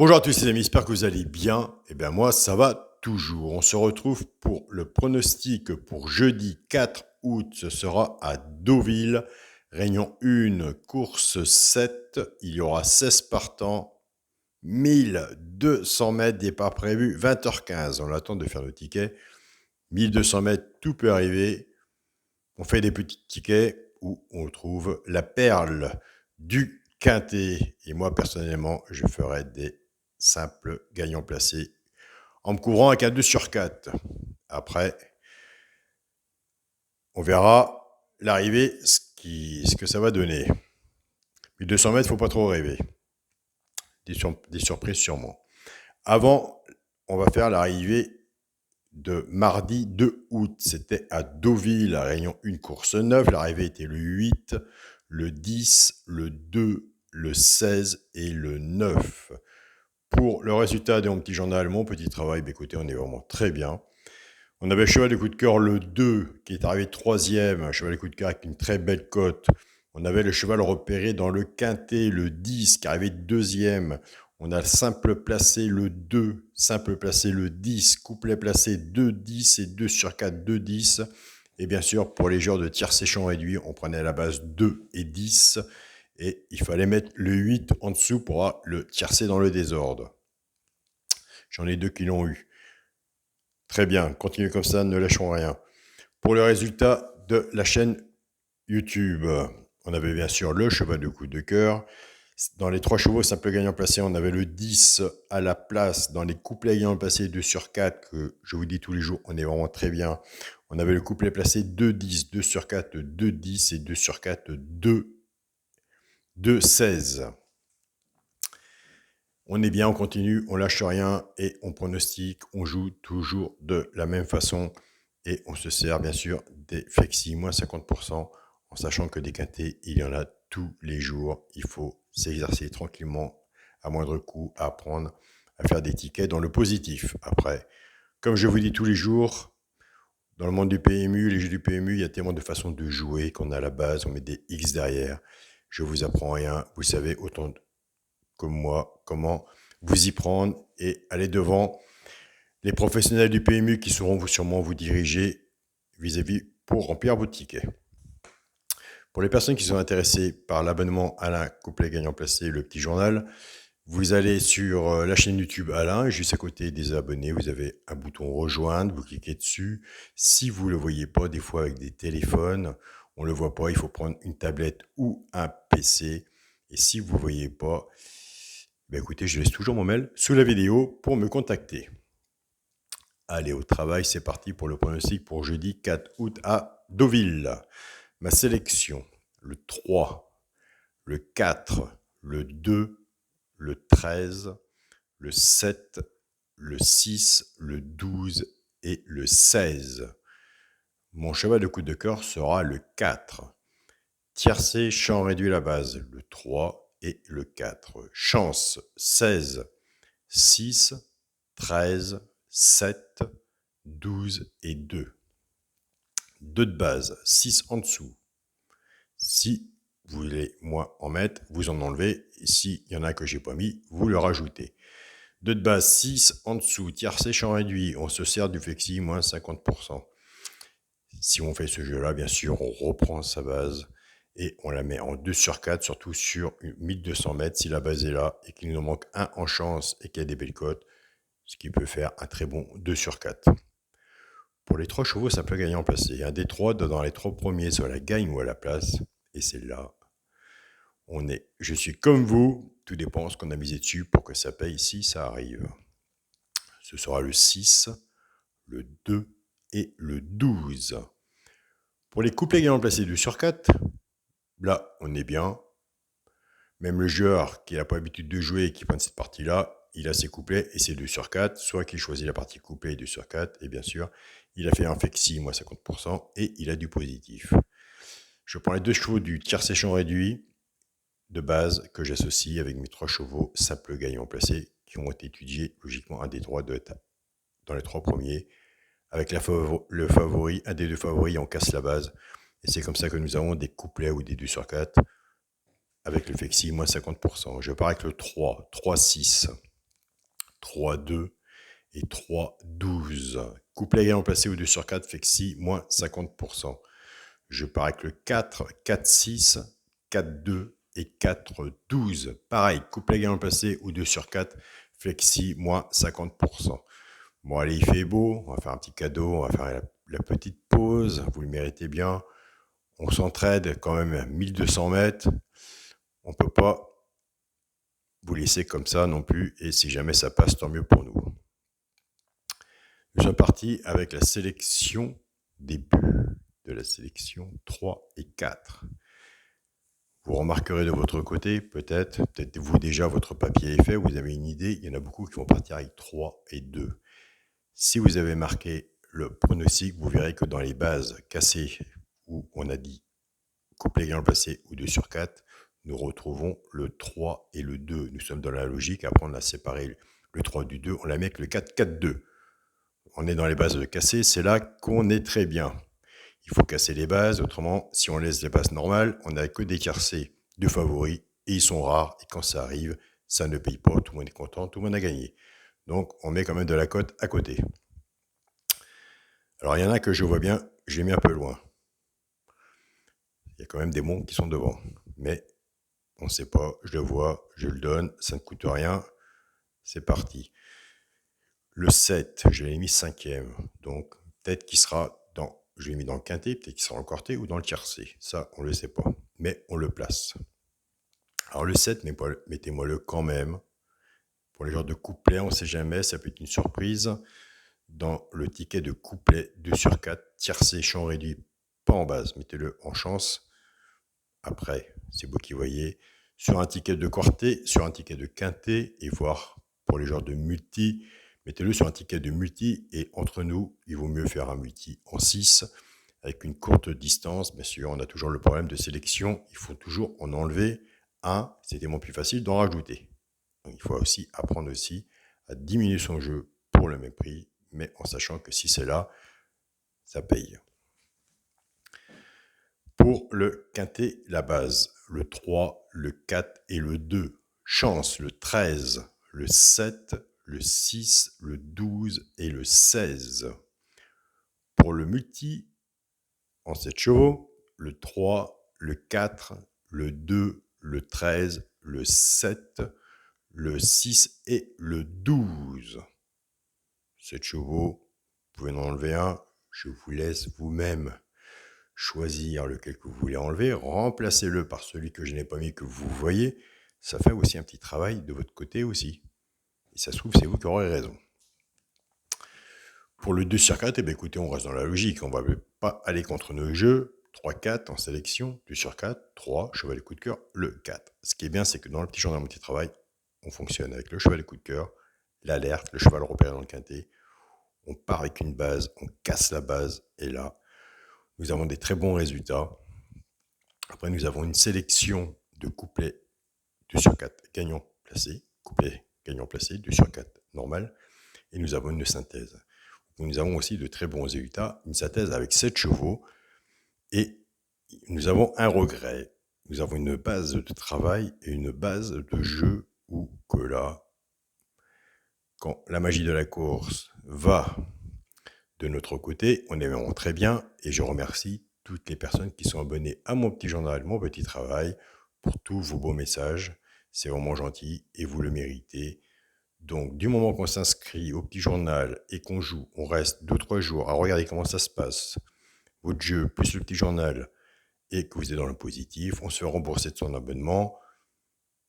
Bonjour à tous les amis, j'espère que vous allez bien. Eh bien moi, ça va toujours. On se retrouve pour le pronostic pour jeudi 4 août. Ce sera à Deauville. Réunion 1, course 7. Il y aura 16 partants, 1200 mètres, départ prévu 20h15. On attend de faire le ticket. 1200 mètres, tout peut arriver. On fait des petits tickets où on trouve la perle du quintet. Et moi, personnellement, je ferai des simples gagnants placés en me couvrant avec un 2 sur 4. Après, on verra l'arrivée, ce que ça va donner. 1200 mètres, il ne faut pas trop rêver. Des surprises sûrement. Avant, on va faire l'arrivée de mardi 2 août. C'était à Deauville, la Réunion 1, course 9. L'arrivée était le 8, le 10, le 2, le 16 et le 9. Pour le résultat de mon petit journal, mon petit travail, écoutez, on est vraiment très bien. On avait cheval de coup de cœur le 2 qui est arrivé troisième, un cheval de coup de cœur avec une très belle cote. On avait le cheval repéré dans le quintet, le 10 qui est arrivé deuxième. On a le simple placé le 2, simple placé le 10, couplet placé 2, 10 et 2 sur 4, 2, 10. Et bien sûr, pour les joueurs de tiercé champ réduit, on prenait à la base 2 et 10. Et il fallait mettre le 8 en dessous pour le tiercer dans le désordre. J'en ai 2 qui l'ont eu. Très bien, continuez comme ça, ne lâchons rien. Pour le résultat de la chaîne YouTube, on avait bien sûr le cheval de coup de cœur. Dans les 3 chevaux simple gagnant placé, on avait le 10 à la place. Dans les couplets gagnants placés 2 sur 4, que je vous dis tous les jours, on est vraiment très bien. On avait le couplet placé 2, 10, 2 sur 4, 2, 10 et 2 sur 4, 2, 2, 16. On est bien, on continue, on lâche rien et on pronostique, on joue toujours de la même façon et on se sert bien sûr des flexi moins 50% en sachant que des quintés, il y en a tous les jours. Il faut s'exercer tranquillement à moindre coût à apprendre à faire des tickets dans le positif. Après, comme je vous dis tous les jours, dans le monde du PMU, les jeux du PMU, il y a tellement de façons de jouer qu'on a à la base, on met des X derrière. Je vous apprends rien, vous savez autant comme moi, comment vous y prendre et aller devant les professionnels du PMU qui sauront sûrement vous diriger vis-à-vis pour remplir vos tickets. Pour les personnes qui sont intéressées par l'abonnement Alain Couplet Gagnant Placé, le petit journal, vous allez sur la chaîne YouTube Alain, juste à côté des abonnés, vous avez un bouton rejoindre, vous cliquez dessus. Si vous ne le voyez pas, des fois avec des téléphones, on ne le voit pas, il faut prendre une tablette ou un PC. Et si vous ne voyez pas, écoutez, je laisse toujours mon mail sous la vidéo pour me contacter. Allez, au travail, c'est parti pour le pronostic pour jeudi 4 août à Deauville. Ma sélection, le 3, le 4, le 2, le 13, le 7, le 6, le 12 et le 16. Mon cheval de coup de cœur sera le 4. Tiercé, champ réduit à la base, le 3 et le 4. Chance, 16, 6, 13, 7, 12 et 2. 2 de base, 6 en dessous. Si vous voulez moins en mettre, vous en enlevez. Et s'il y en a que j'ai pas mis, vous le rajoutez. 2 de base, 6 en dessous. Tiercé, champ réduit. On se sert du flexi, moins 50%. Si on fait ce jeu-là, bien sûr, on reprend sa base et on la met en 2 sur 4, surtout sur 1200 mètres. Si la base est là et qu'il nous manque un en chance et qu'il y a des belles cotes, ce qui peut faire un très bon 2 sur 4. Pour les 3 chevaux, ça peut gagner en placé. Un des 3 dans les 3 premiers, soit la gagne ou à la place. Et c'est là, je suis comme vous, tout dépend de ce qu'on a misé dessus pour que ça paye si ça arrive. Ce sera le 6, le 2 et le 12. Pour les couplets gagnants placés 2 sur 4, là, on est bien. Même le joueur qui n'a pas l'habitude de jouer et qui prend cette partie-là, il a ses couplets et ses 2 sur 4, soit qu'il choisit la partie couplet et 2 sur 4, et bien sûr, il a fait un flexi, moins 50%, et il a du positif. Je prends les 2 chevaux du tiercé champ réduit de base que j'associe avec mes 3 chevaux simples gagnants placés qui ont été étudiés, logiquement, un des 3 dans les 3 premiers. Avec le favori, un des 2 favoris, on casse la base. Et c'est comme ça que nous avons des couplets ou des 2 sur 4 avec le flexi, moins 50%. Je pars avec le 3, 3, 6. 3-2 et 3-12. Couplet gagnant placé ou 2 sur 4, flexi, moins 50%. Je pars avec le 4, 4-6, 4-2 et 4-12. Pareil, couplet gagnant placé ou 2 sur 4, flexi, moins 50%. Bon, allez, il fait beau, on va faire un petit cadeau, on va faire la petite pause, vous le méritez bien. On s'entraide quand même à 1200 mètres. On ne peut pas vous laisser comme ça non plus, et si jamais ça passe, tant mieux pour nous. Nous sommes partis avec la sélection des buts de la sélection 3 et 4. Vous remarquerez de votre côté, peut-être vous déjà, votre papier est fait, vous avez une idée, il y en a beaucoup qui vont partir avec 3 et 2. Si vous avez marqué le pronostic, vous verrez que dans les bases cassées, où on a dit couplet gagnant placé ou 2 sur 4, nous retrouvons le 3 et le 2. Nous sommes dans la logique, après on a séparé le 3 du 2, on l'a mis avec le 4, 4, 2. On est dans les bases de cassées, c'est là qu'on est très bien. Il faut casser les bases, autrement, si on laisse les bases normales, on n'a que des tiercés de favoris, et ils sont rares, et quand ça arrive, ça ne paye pas, tout le monde est content, tout le monde a gagné. Donc, on met quand même de la cote à côté. Alors, il y en a que je vois bien, j'ai mis un peu loin. Il y a quand même des bons qui sont devant. Mais, on ne sait pas, je le vois, je le donne, ça ne coûte rien, c'est parti. Le 7, je l'ai mis 5e, donc peut-être qu'il sera dans, je l'ai mis dans le quintet, peut-être qu'il sera en quartet ou dans le tiercé. Ça, on ne le sait pas, mais on le place. Alors le 7, mettez-moi-le quand même. Pour les genres de couplet, on ne sait jamais, ça peut être une surprise. Dans le ticket de couplet, 2 sur 4, tiercé, champ réduit, pas en base, mettez-le en chance. Après, c'est vous qui voyez. Sur un ticket de quartet, sur un ticket de quintet, et voire pour les genres de multi, mettez-le sur un ticket de multi, et entre nous, il vaut mieux faire un multi en 6, avec une courte distance. Bien sûr, on a toujours le problème de sélection, il faut toujours en enlever un, c'est tellement plus facile d'en rajouter. Donc, il faut aussi apprendre aussi à diminuer son jeu pour le même prix, mais en sachant que si c'est là, ça paye. Pour le quintet, la base, le 3, le 4 et le 2. Chance, le 13, le 7, le 6, le 12 et le 16. Pour le multi, en 7 chevaux, le 3, le 4, le 2, le 13, le 7, le 6 et le 12. 7 chevaux, vous pouvez en enlever un, je vous laisse vous-même choisir lequel que vous voulez enlever, remplacez-le par celui que je n'ai pas mis, que vous voyez, ça fait aussi un petit travail de votre côté aussi. Et ça se trouve, c'est vous qui aurez raison. Pour le 2 sur 4, eh bien, écoutez, on reste dans la logique, on ne va pas aller contre nos jeux. 3-4 en sélection, 2 sur 4, 3, cheval coup de cœur, le 4. Ce qui est bien, c'est que dans le petit journal multi-travail, on fonctionne avec le cheval coup de cœur, l'alerte, le cheval repéré dans le quintet. On part avec une base, on casse la base, et là, nous avons des très bons résultats. Après, nous avons une sélection de couplets 2 sur 4 gagnants placés, couplets gagnants placés, 2 sur 4 normal, et nous avons une synthèse. Nous avons aussi de très bons résultats, une synthèse avec 7 chevaux, et nous avons un regret. Nous avons une base de travail et une base de jeu où que là, quand la magie de la course va de notre côté, on est vraiment très bien, et je remercie toutes les personnes qui sont abonnées à mon petit journal, mon petit travail, pour tous vos beaux messages. C'est vraiment gentil et vous le méritez. Donc, du moment qu'on s'inscrit au petit journal et qu'on joue, on reste 2-3 jours à regarder comment ça se passe, votre jeu plus le petit journal, et que vous êtes dans le positif, on se fait rembourser de son abonnement.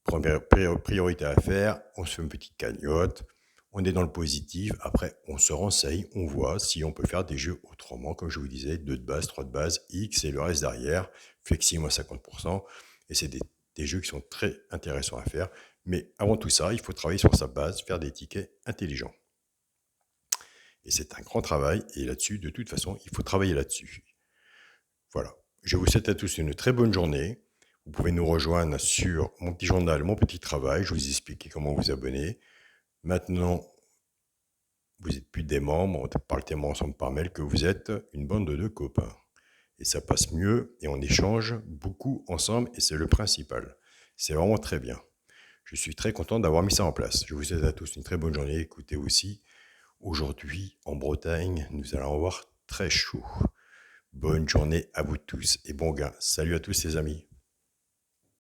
Première priorité à faire, on se fait une petite cagnotte. On est dans le positif, après on se renseigne, on voit si on peut faire des jeux autrement, comme je vous disais, 2 de base, 3 de base, X et le reste derrière, flexi moins 50%, et c'est des jeux qui sont très intéressants à faire. Mais avant tout ça, il faut travailler sur sa base, faire des tickets intelligents. Et c'est un grand travail, et là-dessus, de toute façon, il faut travailler là-dessus. Voilà, je vous souhaite à tous une très bonne journée. Vous pouvez nous rejoindre sur mon petit journal, mon petit travail, je vous explique comment vous abonner. Maintenant, vous n'êtes plus des membres, on parle tellement ensemble par mail que vous êtes une bande de 2 copains. Et ça passe mieux et on échange beaucoup ensemble et c'est le principal. C'est vraiment très bien. Je suis très content d'avoir mis ça en place. Je vous souhaite à tous une très bonne journée. Écoutez aussi, aujourd'hui, en Bretagne, nous allons avoir très chaud. Bonne journée à vous tous et bon gain. Salut à tous les amis.